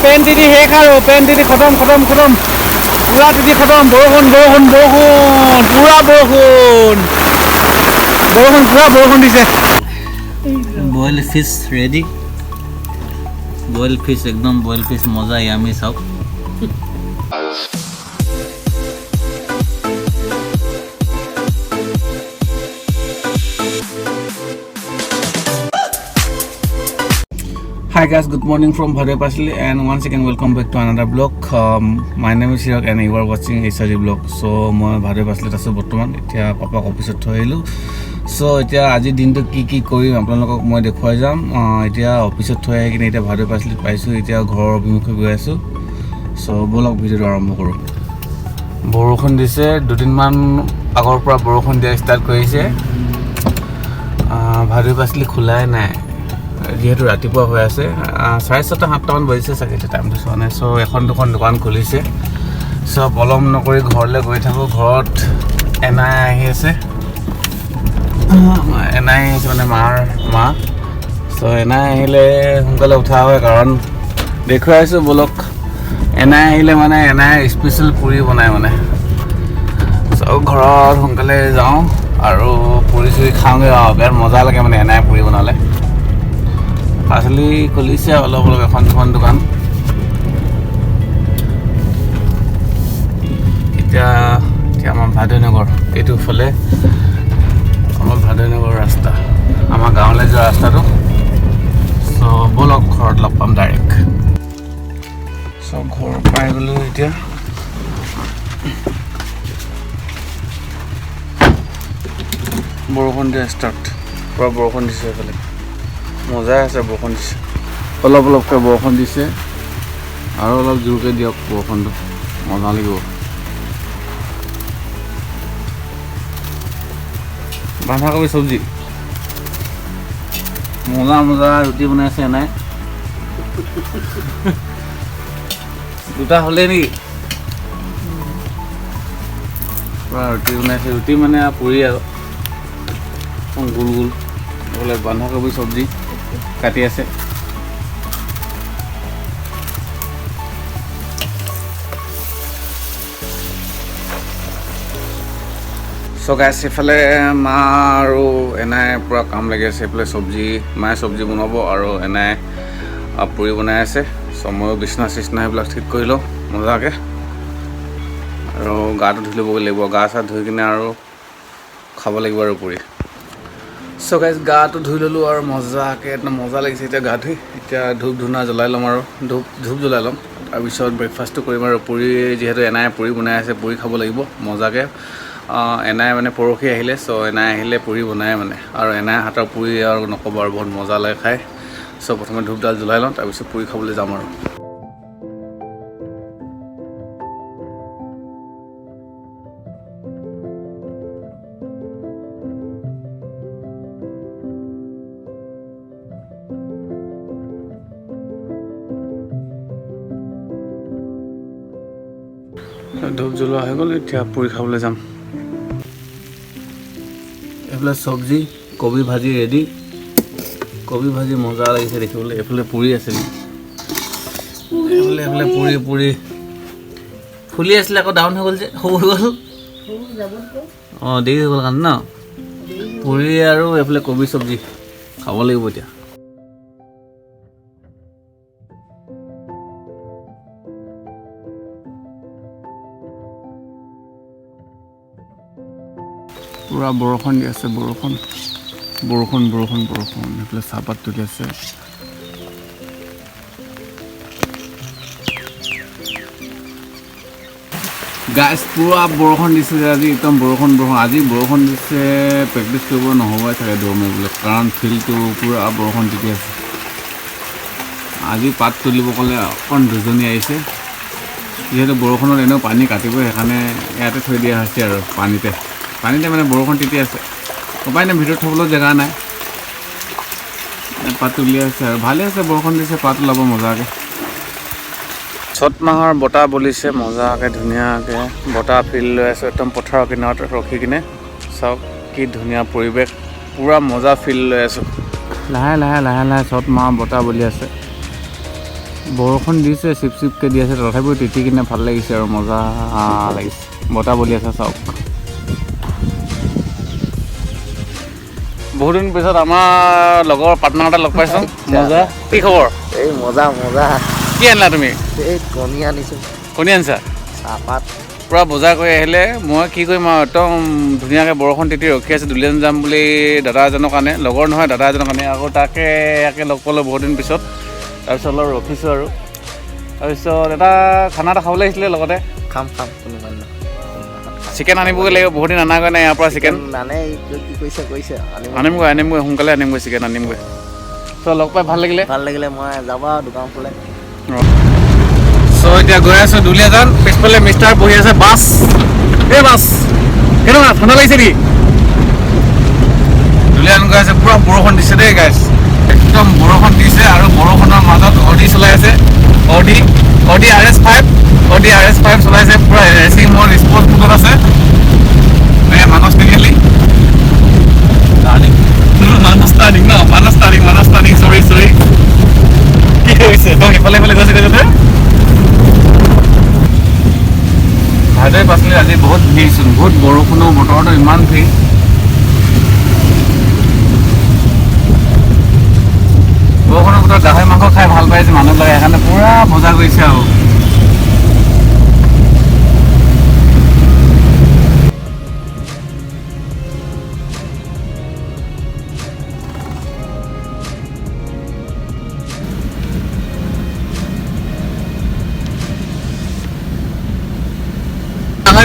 PAN তিতি শেষ আৰু পেন তিতি খতম পুৰা তিতি খতম বৰষুণ পুৰা বৰষুণ দিছে boil fish ready boil fish একদম বইল ফিছ মজা ইয়ামি চাওক Hi guys, good morning from Bhadoi Pasli and once again welcome back to another vlog. My name is Hirak and you are watching HRG vlog. So মই Bhadoi Pasli আছো বৰ্তমান এতিয়া পাপাক অফিচত থৈ আহিলোঁ so এতিয়া আজি দিনটো কি কৰিম আপোনালোকক মই দেখুৱাই যাম এতিয়া অফিচত থৈ আহি কিনে এতিয়া Bhadoi Pasli পাইছোঁ এতিয়া ঘৰৰ অভিমুখে গৈ আছোঁ সো বলক ভিডিঅ'টো আৰম্ভ কৰোঁ বৰষুণ দিছে দুদিনমান আগৰ পৰা বৰষুণ দিয়া ষ্টাৰ্ট কৰিছে Bhadoi Pasli খোলাই নাই যেহেতু ৰাতিপুৱা হৈ আছে 6:30-7টামান বাজিছে চাগে টাইমটো চোৱা নাই সো এখন দুখন দোকান খুলিছে সো পলম নকৰি ঘৰলৈ গৈ থাকোঁ ঘৰত এনাই আহি আছে মানে মা সো এনাই আহিলে সোনকালে উঠা হয় কাৰণ দেখুৱাইছোঁ বলক এনাই আহিলে মানে এনাই স্পেচিয়েল পুৰি বনায় মানে সো ঘৰত সোনকালে যাওঁ আৰু পুৰি চুৰি খাওঁগৈ বিৰাট মজা লাগে মানে এনাই পুৰি বনালে পাচলি খুলিছে অলপ এখন দুখন দোকান এতিয়া আমাৰ Bhadoi নগৰ এইটো ফালে আমাৰ Bhadoi নগৰ ৰাস্তা আমাৰ গাঁৱলৈ যোৱা ৰাস্তাটো সো বলক ঘৰত লগ পাম ডাইৰেক্ট সো ঘৰ পাই গ'লোঁ এতিয়া বৰষুণ দিয়া ষ্টাৰ্ট পুৰা বৰষুণ দিছে এইফালে মজা আছে বৰষুণ দিছে অলপকৈ বৰষুণ দিছে আৰু অলপ জোৰকৈ দিয়ক বৰষুণটো মজা লাগিব বন্ধাকবি চব্জি মজা ৰুটি বনাইছে নাই দুটা হ'লে নেকি পুৰা ৰুটি বনাইছে ৰুটি মানে পুৰি আৰু গোল বোলে বন্ধাকবি চব্জি কাটি আছে সো গাইছ এইফালে মা আৰু এনাই পুৰা কাম লাগি আছে এইফালে চব্জি মায়ে চব্জি বনাব আৰু এনাই পুৰি বনাই আছে সো ময়ো বিচনা সেইবিলাক ঠিক কৰি লওঁ মজাকৈ আৰু গাটো ধুই ল'বগৈ লাগিব গা চা ধুই কিনে আৰু খাব লাগিব আৰু পুৰি সো গাইছ গাটো ধুই ল'লোঁ আৰু মজাকৈ একদম মজা লাগিছে এতিয়া গা ধুই এতিয়া ধূপ ধূনা জ্বলাই ল'ম আৰু ধূপ জ্বলাই ল'ম তাৰপিছত ব্ৰেকফাষ্টটো কৰিম আৰু পুৰি যিহেতু এনাই পুৰি বনাই আছে পুৰি খাব লাগিব মজাকৈ এনাই মানে পৰহি আহিলে সো এনাই আহিলে পুৰি বনাই মানে আৰু এনাই হাতৰ পুৰি আৰু নক'ব আৰু বহুত মজা লাগে খাই সো প্ৰথমে ধূপডাল জ্বলাই লওঁ তাৰপিছত পুৰি খাবলৈ যাম আৰু ধূপ জ্বলোৱা হৈ গ'ল এতিয়া পুৰি খাবলৈ যাম এইফালে চব্জি কবি ভাজি ৰেডি কবি ভাজি মজা লাগিছে দেখিবলৈ এইফালে পুৰি আছে এইফালে পুৰি ফুলি আছিলে আকৌ ডাউন হৈ গ'ল যে সৰু হৈ গ'ল দেৰি হৈ গ'ল কাৰণে ন পুৰি আৰু এইফালে কবি চব্জি খাব লাগিব এতিয়া পুৰা বৰষুণ দি আছে বৰষুণ এইফালে চাহপাত তুলি আছে গাইছ পুৰা বৰষুণ দিছে আজি একদম বৰষুণ আজি বৰষুণ দিছে প্ৰেক্টিছ কৰিব নহ'বই চাগে দৌৰ মাৰিবলৈ কাৰণ ফিল্ডটো পুৰা বৰষুণ তিতি আছে আজি পাত তুলিব ক'লে অকণ দুজনী আহিছে যিহেতু বৰষুণত এনেও পানী কাটিবই সেইকাৰণে ইয়াতে থৈ দিয়া হৈছে আৰু পানীতে মানে বৰষুণ তিতি আছে উপায় নাই ভিতৰত থ'বলৈ জেগা নাই পাত তুলি আছে আৰু ভালে আছে বৰষুণ দিছে পাত ওলাব মজাকৈ চ'ত মাহৰ বতাহ বলিছে মজাকৈ ধুনীয়াকৈ বতাহ ফিল লৈ আছোঁ একদম পথাৰৰ কিনাৰত ৰখি কিনে চাওক কি ধুনীয়া পৰিৱেশ পুৰা মজা ফিল লৈ আছোঁ লাহে চ'ত মাহৰ বতাহ বলি আছে বৰষুণ দিছে, চিপ চিপকৈ দি আছে, তথাপিও তিতি কিনে ভাল লাগিছে আৰু মজা লাগিছে। বতাহ বলি আছে চাওক। বহুত দিন পিছত আমাৰ লগৰ পাৰ্টনাৰ এটা লগ পাইছোঁ। মজা। কি খবৰ? এই মজা মজা। কি আনিলা তুমি? এই কণী আনিছোঁ। কণী আনিছা? চাহপাত পূৰা বজাৰ কৰি আহিলে। মই কি কৰিম আৰু একদম ধুনীয়াকৈ বৰষুণ তিতি ৰখি আছোঁ দুলীয়াজান যাম বুলি দাদা এজনৰ কাৰণে, লগৰ নহয় দাদা এজনৰ কাৰণে। আকৌ তাকে ইয়াকে লগ পালোঁ বহুত দিন পিছত। তাৰপিছত অলপ ৰখিছোঁ আৰু তাৰপিছত এটা খানা এটা খাবলৈ আহিছিলে লগতে। খাম কোনোবা দিনা। চিকেন আনিবগৈ লাগিব, বহুত দিন অনাগৈ নাই ইয়াৰ পৰা চিকেন। কি কৈছে আনিমগৈ সোনকালে আনিমগৈ চিকেন আনিমগৈ। চ' লগ পাই ভাল লাগিলে। মই যাবা দোকান ফালে। চ' এতিয়া গৈ আছোঁ দুলীয়াজান। পিছফালে মিষ্টাৰ বহি আছে। বাছ এই বাছ কেনেকুৱা ঠাণ্ডা লাগিছে নেকি? দুলীয়াজান গৈ আছে। পূৰা বৰষুণ দিছে দেই গাইছ, একদম বৰষুণ দিছে। আৰু বৰষুণৰ মাজত অডি চলাই আছে। অডি RS5 চলাইছে। পূৰা ৰেচিং মড স্পৰ্ট মোডত আছে। মানস তিনিআলি চৰি কি হৈছে তই ইফালে গৈছে গৈছে ভাইদেউ পাচলি আজি বহুত ভিৰচোন, বহুত বৰষুণো, বতৰটো ইমান ভিৰ। বৰষুণৰ বতৰত গাহৰি মাংস খাই ভাল পাইছে মানুহবিলাকে, সেইকাৰণে পূৰা বজাৰ কৰিছে আৰু।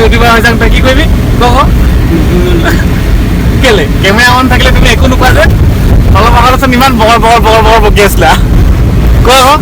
ইউটিউবাৰ হৈ যাম, তই কি কৰিবি কওঁ? কেলে কেমেৰা অন থাকিলে তুমি একো নোপোৱা যে? অলপ আগত আছে ইমান বগৰ বকি আছিলা। কয় আকৌ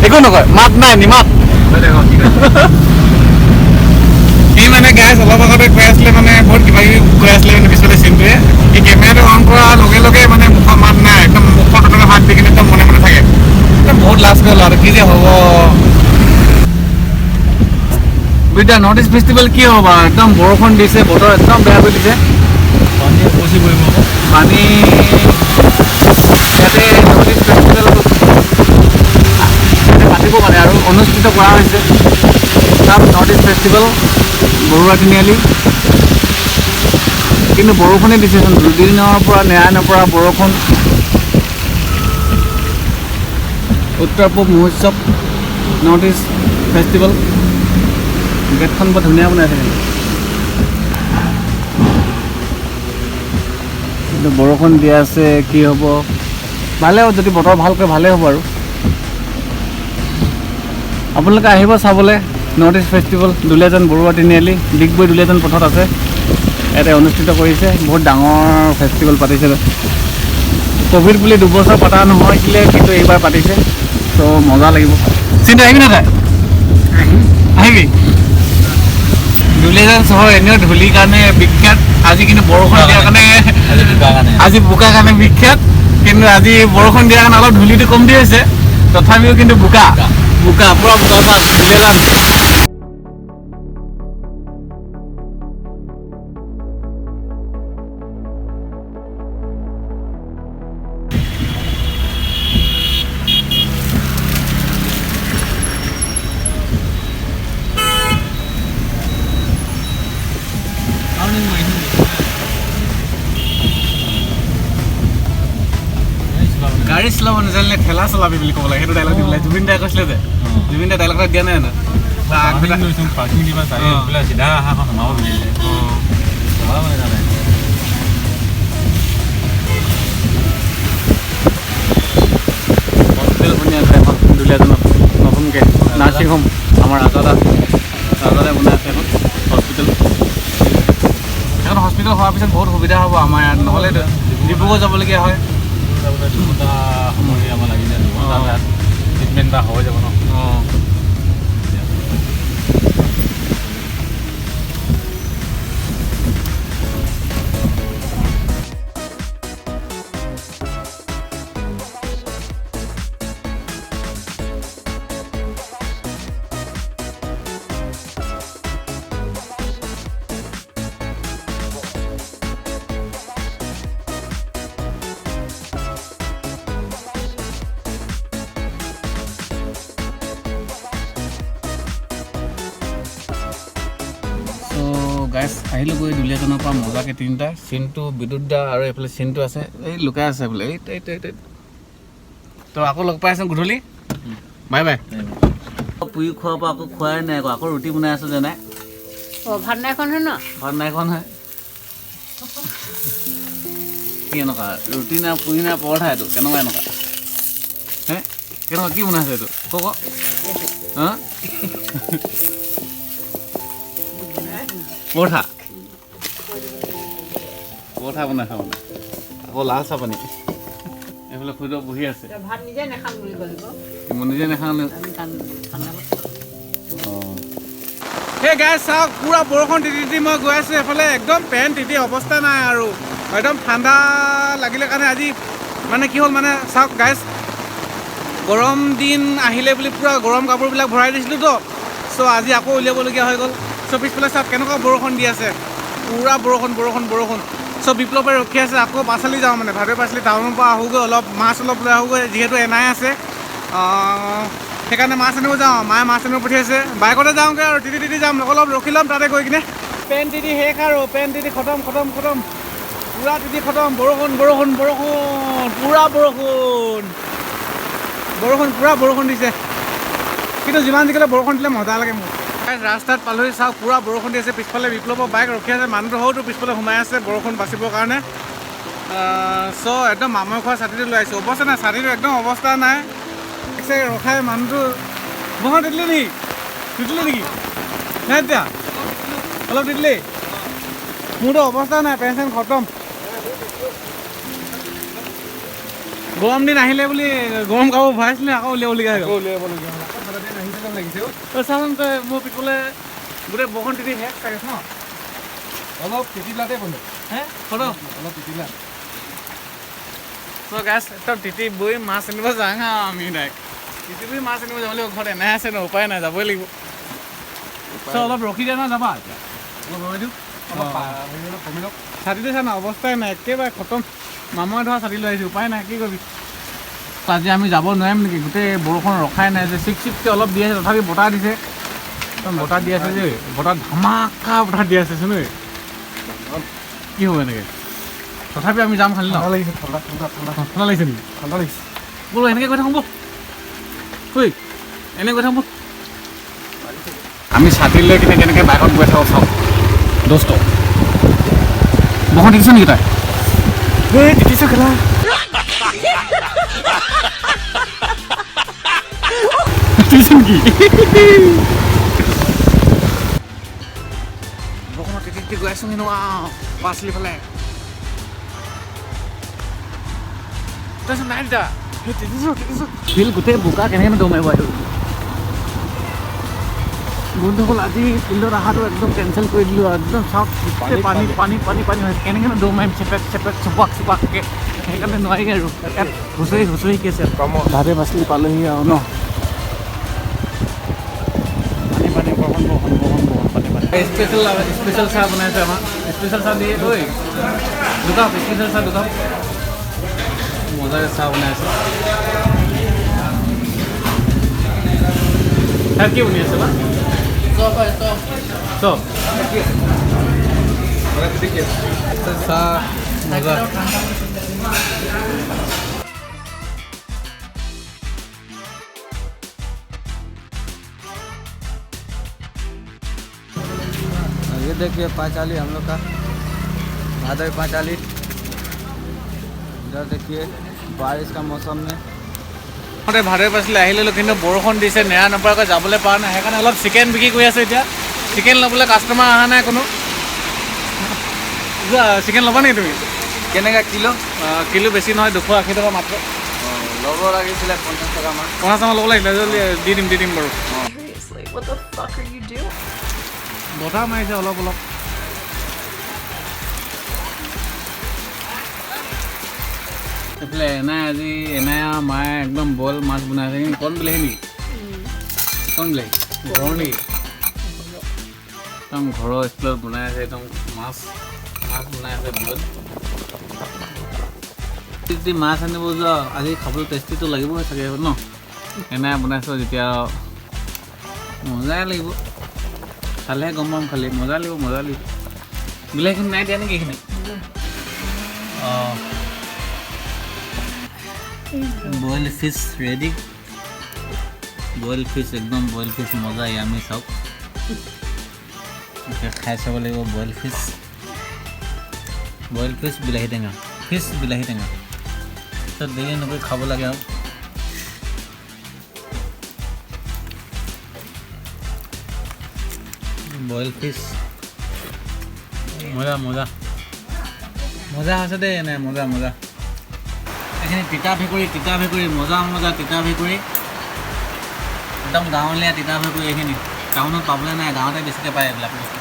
একো নকয়, মাত নাই নিমাত। সি মানে গাইছ অলপ আগতে কৈ আছিলে, মানে বহুত কিবা কিবি কৈ আছিলে মানে পিছতে চিনটোৱে। সি কেমেৰাটো অন কৰাৰ লগে লগে মানে মুখৰ মাত নাই, একদম মুখৰ তেনেকৈ হাত দি কিনে একদম মনে থাকে। একদম বহুত লাজ কৰিলোঁ আৰু কি যে হ'ব। বিদ্যা নৰ্থ ইষ্ট ফেষ্টিভেল কি হ'ব বাৰু? একদম বৰষুণ দিছে, বতৰ একদম বেয়া কৰি দিছে। পানী উপচি পৰিব, পানী ইয়াতে নৰ্থ ইষ্ট ফেষ্টিভেল পাতিব মানে আৰু অনুষ্ঠিত কৰা হৈছে। তাত নৰ্থ ইষ্ট ফেষ্টিভেল বৰুৱা তিনিআলি। কিন্তু বৰষুণেই দিছেচোন, দুদিনৰ পৰা নেৰায়ণৰ পৰা বৰষুণ। উত্তৰ পূব মহোৎসৱ নৰ্থ ইষ্ট ফেষ্টিভেল। গেটখন বৰ ধুনীয়া বনাইছে কিন্তু বৰষুণ দি আছে, কি হ'ব? ভালেই হ'ব যদি বতৰ ভালকৈ, ভালেই হ'ব আৰু। আপোনালোকে আহিব চাবলৈ North East festival, Duliajan Barua Tiniali, Digboi Duliajan পথত আছে। ইয়াতে অনুষ্ঠিত কৰিছে, বহুত ডাঙৰ ফেষ্টিভেল পাতিছে। ক'ভিড বুলি 2 বছৰ পতা নহৈছিলে, কিন্তু এইবাৰ পাতিছে। ত' মজা লাগিব। চিন্তা আহিবি না তাই? আহিবি। দুলীয়াজান চহৰ এনেও ধূলিৰ কাৰণে বিখ্যাত। আজি কিন্তু বৰষুণ দিয়াৰ কাৰণে, আজি বোকাৰ কাৰণে বিখ্যাত। কিন্তু আজি বৰষুণ দিয়াৰ কাৰণে অলপ ধূলিটো কমটি হৈছে, তথাপিও কিন্তু বোকা পূৰা বোকা পাছ দুলীয়াজান। গাড়ী চলাব নাজানিলে ঠেলা চলাবি বুলি ক'ব লাগে, সেইটো ডাইলগ দিব লাগে। জুবিন দাই কৈছিলে যে, জুবিন দাই ডাইলগ এটা দিয়া নাই জানো? হস্পিটেল বনাই আছে এখন দুলীয়াজানত নতুনকৈ, নাৰ্ছিং হোম। আমাৰ ৰাজাদা বনাই আছে এখন হস্পিটেল। এখন হস্পিটেল হোৱাৰ পিছত বহুত সুবিধা হ'ব আমাৰ ইয়াত, নহ'লে ডিব্ৰুগড় যাবলগীয়া হয়। সময় আমাৰ লাগিলে ট্ৰিটমেণ্ট এটা হৈ যাব ন। গাইছ আহিলোঁ গৈ দুলীয়াজনৰ পৰা মজাকৈ তিনিটা চিনটো বিদ্যুৎ দা আৰু এইফালে চিনটো আছে এই লুকাই আছে বোলে এই তো আকৌ লগ পাই আছোঁ গধূলি বাই বাই পুৰি খোৱাৰ পৰা আকৌ খোৱাই নাই আকৌ ৰুটি বনাই আছোঁ যে নাই ভাত নাইখন হয় ন ভাত নাইখন হয় কি এনেকুৱা ৰুটি নাই পুৰি নাই পৰঠা এইটো কেনেকুৱা এনেকুৱা হে কেনেকুৱা কি বনাইছে এইটো ক হা পৰঠা বনাইছে মানে আকৌ লাল চাহ পানী এইফালে খুৰীদেউ বহি আছে ভাত নিজে নাখাম বুলি ক'লিব মই নিজে নাখাওঁ আমি সেই গাইছ চাওক পুৰা বৰষুণ তিতি মই গৈ আছোঁ এইফালে একদম পেণ্ট তিতি অৱস্থা নাই আৰু একদম ঠাণ্ডা লাগিলে কাৰণে আজি মানে কি হ'ল মানে চাওক গাইছ গৰম দিন আহিলে বুলি পূৰা গৰম কাপোৰবিলাক ভৰাই দিছিলোঁ তো চ' আজি আকৌ উলিয়াবলগীয়া হৈ গ'ল চ' পিছফালে চাওক কেনেকুৱা বৰষুণ দি আছে পুৰা বৰষুণ চ' বিপ্লৱে ৰখি আছে আকৌ পাচলি যাওঁ মানে ভাদৈ পাচলি টাউনৰ পৰা আহোগৈ অলপ মাছ অলপ লৈ আহোগৈ যিহেতু এনাই আছে সেইকাৰণে মাছ আনিব যাওঁ মায়ে মাছ আনিব পঠিয়াইছে বাইকতে যাওঁগৈ আৰু তিতি যাম অলপ ৰখি ল'ম তাতে গৈ কিনে পেণ্ট তিতি শেষ আৰু পেণ্ট তিতি খতম পুৰা তিতি খতম বৰষুণ পুৰা বৰষুণ দিছে কিন্তু যিমান যি ক'লে বৰষুণ দিলে মজা লাগে মোৰ ৰাস্তাত পালোহি চাওক পুৰা বৰষুণ দি আছে পিছফালে বিপ্লৱৰ বাইক ৰখি আছে মানুহটো হয়তো পিছফালে সোমাই আছে বৰষুণ বাচিবৰ কাৰণে চ' একদম মামৈ খোৱা ছাতিটো লৈ আহিছোঁ অৱস্থা নাই ছাতিটো একদম অৱস্থা নাই ৰখাই মানুহটো বৰষুণ তিতিলি নেকি নাই এতিয়া অলপ তিতিলি মোৰতো অৱস্থা নাই পেন চেন খতম গৰম দিন আহিলে বুলি গৰম কাপোৰ ভৰাইছিলে আকৌ উলিয়াবলগীয়া হৈ গ'ল চাচোন তই মোৰ পিছফালে গোটেই বৰষুণ তিতি শেষ চাগে ন অলপ তিতিলাতে বন্ধু হে খতম অলপ তিতিলা চ' গাছ একদম তিতি বৈ মাছ আনিব যাওঁ আমি ডাইৰেক্ট তিতি বৈ মাছ আনিব যাব লাগিব ঘৰত এনাই আছে ন উপায় নাই যাবই লাগিব চ' অলপ ৰখি দিয়া ন যাবা এতিয়া অলপ ৰৈ দিওঁ অলপ কমি লওক ছাতিটো চা না অৱস্থাই নাই একেবাৰে খতম মামই ধৰা ছাতি লৈ আহিছোঁ উপায় নাই কি কৰিবি আজি আমি যাব নোৱাৰিম নেকি গোটেই বৰষুণ ৰখাই নাই যে চিককৈ অলপ দি আছে তথাপি বতাহ দিছে একদম বতাহ দি আছে যে বতাহ ধামাকা বতাহ দি আছে চোন কি হ'ব এনেকৈ তথাপি আমি যাম খালি ন ঠাণ্ডা লাগিছে ঠাণ্ডা লাগিছে নেকি ঠাণ্ডা লাগিছে বোলো এনেকৈ গৈ থাকোঁ ব'ল এনেকৈ গৈ থাকোঁ আমি ছাতি লৈ কিনে কেনেকৈ বাইকত গৈ থাকোঁ চাওক দোস্ত বৰষুণ দেখিছ নেকি তাই এই তিতিছোঁ খেলা বৰষুণত তিতি গৈ আছোঁ কিন্তু পাচলি ফালে নাই তিতা ফিল্ড গোটেই বোকা কেনেকৈ দম মাৰিব আহিব বন্ধুসকল আজি ফিল্ডত অহাটো একদম কেঞ্চেল কৰি দিলোঁ একদম চাওক পানী হৈছে কেনেকৈ দৌৰ মাৰিম চেপেক চপাককৈ সেইকাৰণে নোৱাৰি আৰু ইয়াত হুঁচৰি কি আছে ভাদে পাচলি পালেহি আৰু ন পানী বৰষুণ স্পেচিয়েল চাহ বনাইছে আমাৰ স্পেচিয়েল চাহ দিয়ে থৈ দুকাপ স্পেচিয়েল চাহ দুকাপ মজাকৈ চাহ বনাইছে তাত কি বনি আছে বা চব চাহ মজা ये देखिए पाँचाली हम लोग का भादई पाँचाली इधर देखिए बारिश का मौसम में ভাদৈ পাচলি আহিলোঁ কিন্তু বৰষুণ দিছে নেৰা নপৰাকৈ যাবলৈ পৰা নাই সেইকাৰণে অলপ চিকেন বিক্ৰী কৰি আছে এতিয়া চিকেন ল'বলৈ কাষ্টমাৰ অহা নাই কোনো চিকেন ল'বা নেকি তুমি কেনেকৈ কিলো কিলো বেছি নহয় 280 টকা মাত্ৰ ল'ব লাগিছিলে 50 টকামান 50 টকা ল'ব লাগিছিলে দি দিম বাৰু Seriously, what the fuck are you doing? বতাহ মাৰিছে অলপ এইফালে আজি মায়ে একদম বইল মাছ বনাইছে কণ বিলাহী নেকি কণ বিলাহী ঘৰৰ নেকি একদম ঘৰৰ ষ্টাইলত বনাই আছে একদম মাছ বনাই আছে বইল যদি মাছ আনিব যোৱা আজি খাবলৈ টেষ্টিটো লাগিবই চাগে ন বনাইছোঁ যেতিয়া মজাই লাগিব খালেহে গম পাম খালি মজা লাগিব বিলাহীখিনি নাই দিয়া নেকি এইখিনি অঁ boil fish ready boil fish একদম বইল ফিছ মজা ইয়ামি চাওক খাই চাব লাগিব বইল ফিছ বিলাহী টেঙা ফিছ বিলাহী টেঙা তাৰপিছত দেৰি নকৰি খাব লাগে আৰু বইল ফিছ মজা মজা মজা আছে দেই এনে মজা মজা এইখিনি তিতা ভেকুৰী মজা মজা তিতা ভেকুৰী একদম গাঁৱলীয়া তিতা ভেকুৰী এইখিনি টাউনত পাবলৈ নাই গাঁৱতে বেছিকৈ পায় এইবিলাক বস্তু